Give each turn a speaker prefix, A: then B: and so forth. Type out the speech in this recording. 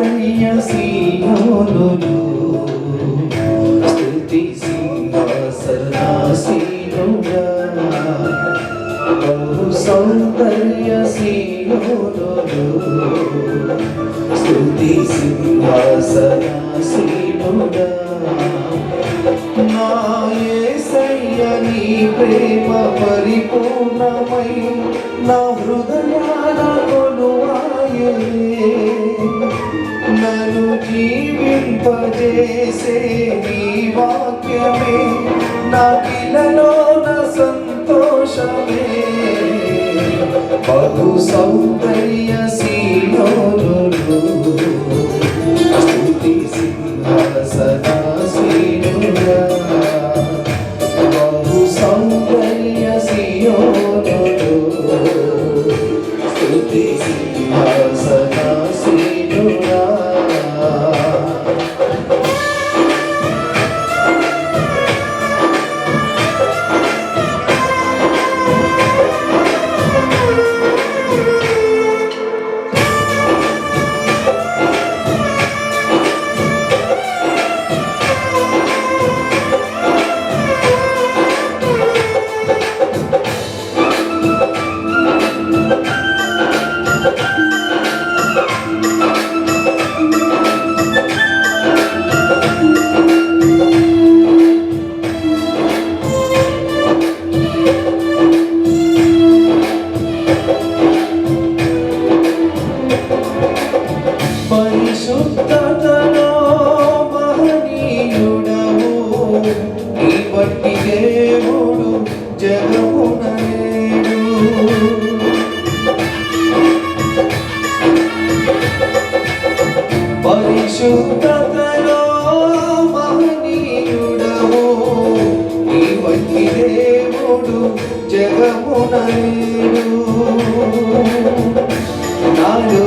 A: సౌందర్య సీయోనులు స్తుతి సింహాసనాసీనుడా బహు సౌందర్య సీయోనులు స్తుతి సింహాసనాసీనుడా నా యేసయ్య నీ ప్రేమ పరిపూర్ణమై నా హృదయాన కొలువాయే నన్ను జీవింపజేసే నీ వాక్యమే నాకిలలో నా సంతోషమే బహు సౌందర్య సీయోనులు స్తుతి సింహాసనాసీనుడా బహు సౌందర్య సీయోనులు స్తుతి సింహాసనాసీనుడా పరిశుద్ధతలో మహనీయుడవు నీ బట్టి దేవుడు జగమున లేడు పరిశుద్ధతలో మహనీయుడవు నీ బట్టి దేవుడు జగమున లేడు నాలో